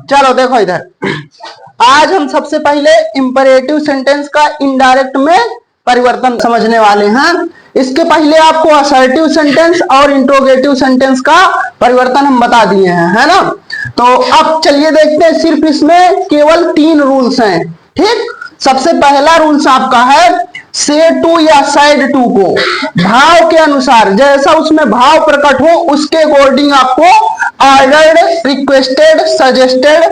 चलो देखो इधर, आज हम सबसे पहले इंपरेटिव सेंटेंस का इनडायरेक्ट में परिवर्तन समझने वाले हैं। इसके पहले आपको असर्टिव सेंटेंस और इंट्रोगेटिव सेंटेंस का परिवर्तन हम बता दिए हैं, है ना। तो अब चलिए देखते हैं, सिर्फ इसमें केवल 3 रूल्स हैं। ठीक, सबसे पहला रूल्स आपका है से टू या साइड टू को भाव के अनुसार, जैसा उसमें भाव प्रकट हो उसके अकॉर्डिंग आपको ऑर्डर्ड, रिक्वेस्टेड, सजेस्टेड,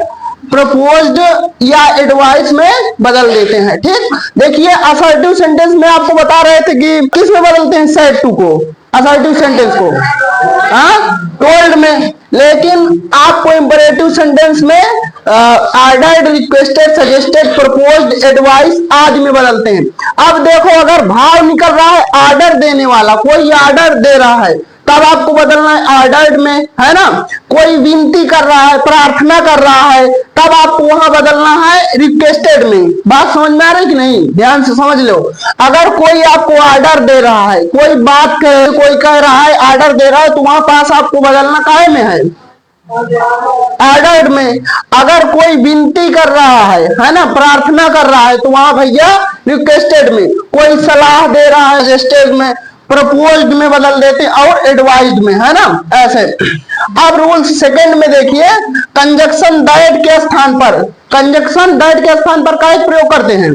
प्रपोज्ड या एडवाइस में बदल देते हैं। ठीक, देखिए असर्टिव सेंटेंस में आपको बता रहे थे कि किस में बदलते हैं साइड टू को, असर्टिव सेंटेंस को टोल्ड में, लेकिन आपको इंपरेटिव सेंटेंस में ordered, requested, suggested, proposed, advice आदि में बदलते हैं। अब देखो, अगर भाव निकल रहा है ऑर्डर देने वाला, कोई ऑर्डर दे रहा है, तब आपको बदलना है ऑर्डर्ड में, है ना। कोई विनती कर रहा है, प्रार्थना कर रहा है, तब आपको वहां बदलना है रिक्वेस्टेड में। बात समझ में आ रही कि नहीं, ध्यान से समझ लो। अगर कोई आपको ऑर्डर दे रहा है, कोई बात कोई कह रहा है, ऑर्डर दे रहा है, तो वहां पास आपको बदलना काहे में है, ऑर्डर्ड में। अगर कोई विनती कर रहा है ना, प्रार्थना कर रहा है, तो वहां भैया रिक्वेस्टेड में। कोई सलाह दे रहा है सजेस्टेड में, प्रपोज्ड में बदल देते हैं और एडवाइज्ड में, है ना, ऐसे। अब रूल सेकंड में देखिए, कंजक्शन दैट के स्थान पर, कंजक्शन दैट के स्थान पर का प्रयोग करते हैं,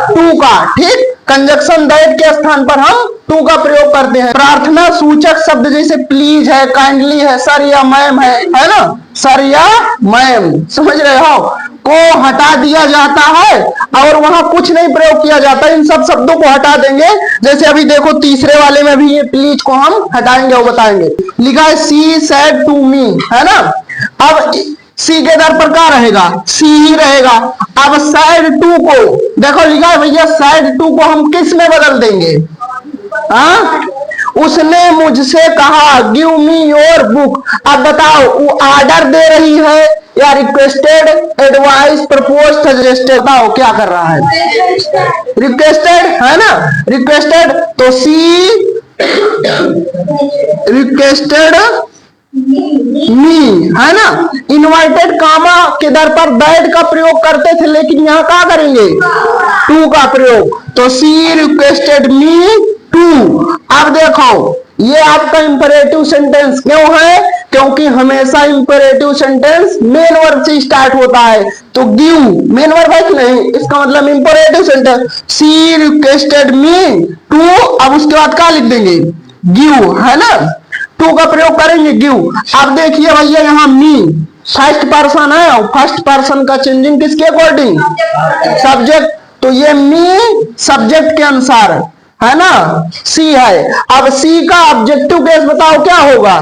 टू का। ठीक, कंजक्शन दैट के स्थान पर हम टू का प्रयोग करते हैं। प्रार्थना सूचक शब्द जैसे प्लीज है, काइंडली है, सर या मैम है ना, सर या मैम, समझ रहे हो, को हटा दिया जाता है और वहां कुछ नहीं प्रयोग किया जाता। इन सब शब्दों को हटा देंगे। जैसे अभी देखो तीसरे वाले में भी ये प्लीज को हम हटाएंगे और बताएंगे। लिखा है सी सेड टू मी, है ना। अब सी के दर पर क्या रहेगा, सी ही रहेगा। अब साइड टू को देखो, लिखा है भैया साइड टू को हम किस में बदल देंगे, उसने मुझसे कहा गिव मी योर बुक। अब बताओ, वो ऑर्डर दे रही है या रिक्वेस्टेड, एडवाइस, प्रपोज, सजेस्टेड, बताओ क्या कर रहा है, रिक्वेस्टेड, है ना, रिक्वेस्टेड। तो सी रिक्वेस्टेड मी, है ना। इन्वर्टेड कामा के दर पर दैट का प्रयोग करते थे, लेकिन यहाँ क्या करेंगे, टू का प्रयोग। तो सी रिक्वेस्टेड मी टू। अब देखो, ये आपका इंपरेटिव सेंटेंस क्यों है, क्योंकि हमेशा इंपरेटिव सेंटेंस मेन वर्ब से स्टार्ट होता है। तो गिव मेन वर्ब है कि नहीं, इसका मतलब imperative sentence. She requested me to, अब उसके बाद क्या लिख देंगे, गिव, है ना, टू का प्रयोग करेंगे, गिव। अब देखिए भैया यहाँ मी फर्स्ट पर्सन है, और फर्स्ट पर्सन का चेंजिंग किसके अकॉर्डिंग, सब्जेक्ट। तो ये मी सब्जेक्ट के अनुसार, है ना, सी है। अब सी का ऑब्जेक्टिव केस बताओ क्या होगा,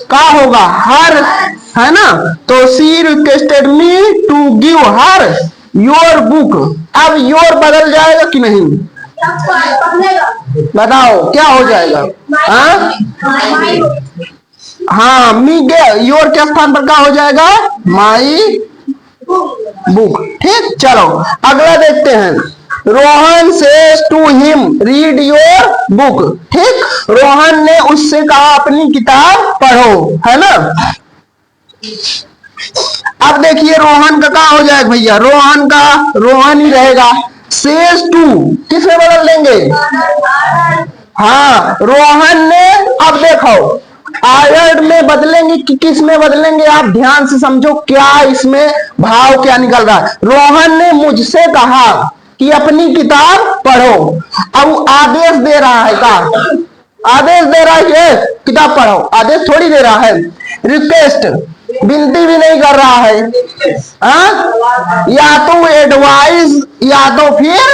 क्या होगा, हर, है ना। तो she requested me to give her your book. अब योर बदल जाएगा कि नहीं, बताओ क्या हो जाएगा, हाँ मी के योर के स्थान पर क्या हो जाएगा, माई बुक। ठीक, चलो अगला देखते हैं। Rohan says to him read your book. ठीक, रोहन ने उससे कहा अपनी किताब पढ़ो, है ना। अब देखिए रोहन का क्या हो जाएगा भैया, रोहन का रोहन ही रहेगा। सेज टू किस में बदल देंगे, हाँ रोहन ने। अब देखो ऑर्डर्ड में बदलेंगे कि किस में बदलेंगे, आप ध्यान से समझो क्या इसमें भाव क्या निकल रहा है। रोहन ने मुझसे कहा कि अपनी किताब पढ़ो। अब आदेश दे रहा है, का आदेश दे रहा है, किताब पढ़ो, आदेश थोड़ी दे रहा है। रिक्वेस्ट, विनती भी नहीं कर रहा है, या तो एडवाइस या तो फिर,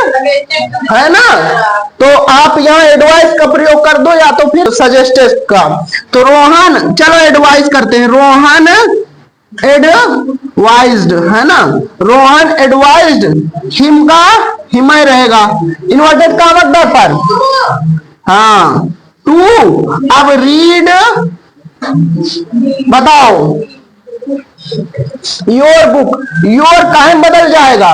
है ना। तो आप यहाँ एडवाइस का प्रयोग कर दो या तो फिर सजेस्टेड का। तो रोहन, चलो एडवाइस करते हैं, रोहन एडवाइज्ड, है ना, रोहन एडवाइज्ड हिम का हिमय रहेगा, इन्वर्टेड का मतलब पर, हाँ टू। अब रीड बताओ, योर बुक, योर काहे बदल जाएगा,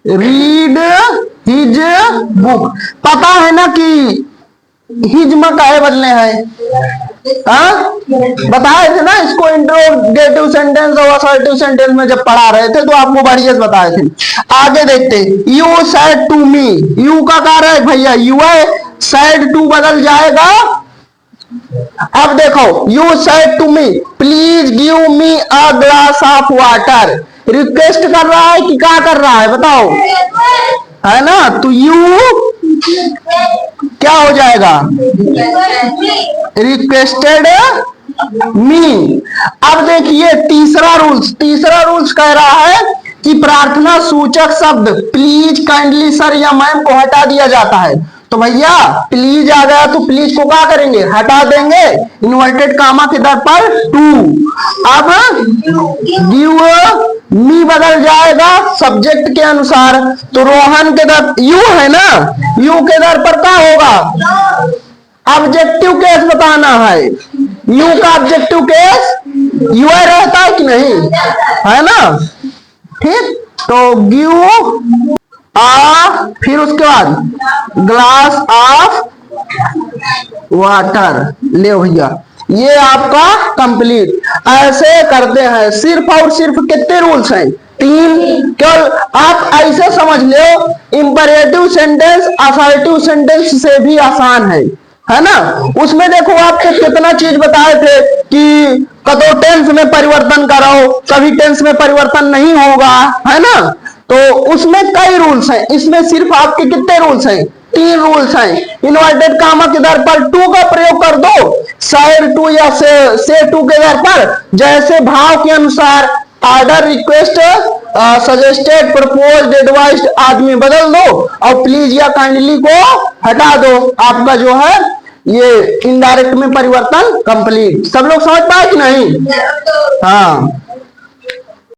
रीड हिज बुक। पता है ना कि हिजमा काहे बदले हैं? हाँ, बताए थे ना इसको इंट्रोगेटिव सेंटेंस और असर्टिव सेंटेंस में जब पढ़ा रहे थे तो आपको बढ़िया से बताए थे। आगे देखते, you said to me, you का कार्य है भैया यू है, सेड टू बदल जाएगा। अब देखो, you said to me please give me a glass of water, request कर रहा है कि क्या कर रहा है बताओ, है ना? तो यू क्या हो जाएगा, रिक्वेस्टेड मी। अब देखिए तीसरा रूल्स कह रहा है कि प्रार्थना सूचक शब्द प्लीज, काइंडली, सर या मैम को हटा दिया जाता है। तो भैया प्लीज आ गया तो प्लीज को क्या करेंगे, हटा देंगे, इन्वर्टेड कामा के दर पर टू। अब गिव मी बदल जाएगा सब्जेक्ट के अनुसार, तो रोहन के दर यू है ना, यू के दर पर क्या होगा, ऑब्जेक्टिव केस बताना है। यू का ऑब्जेक्टिव केस यू रहता है कि नहीं, है ना? ठीक, तो गिव फिर उसके बाद ग्लास ऑफ वाटर ले भैया, ये आपका कंप्लीट। ऐसे करते हैं, सिर्फ और सिर्फ कितने रूल्स हैं, 3। केवल आप ऐसे समझ लो, इंपरेटिव सेंटेंस असर्टिव सेंटेंस से भी आसान है ना? उसमें देखो आपको कितना चीज बताए थे कि कदों टेंस में परिवर्तन करो, कभी टेंस में परिवर्तन नहीं होगा, है ना? तो उसमें कई रूल्स हैं, इसमें सिर्फ आपके कितने रूल्स हैं, 3 रूल्स हैं। इन्वर्टेड कामा के दर पर टू का प्रयोग कर दो, सेड टू या से टू के दर पर, जैसे भाव के अनुसार order, request, suggested, proposed, advised आदमी बदल दो, और प्लीज या काइंडली को हटा दो। आपका जो है ये इनडायरेक्ट में परिवर्तन कंप्लीट। सब लोग समझ पाए कि नहीं? हाँ।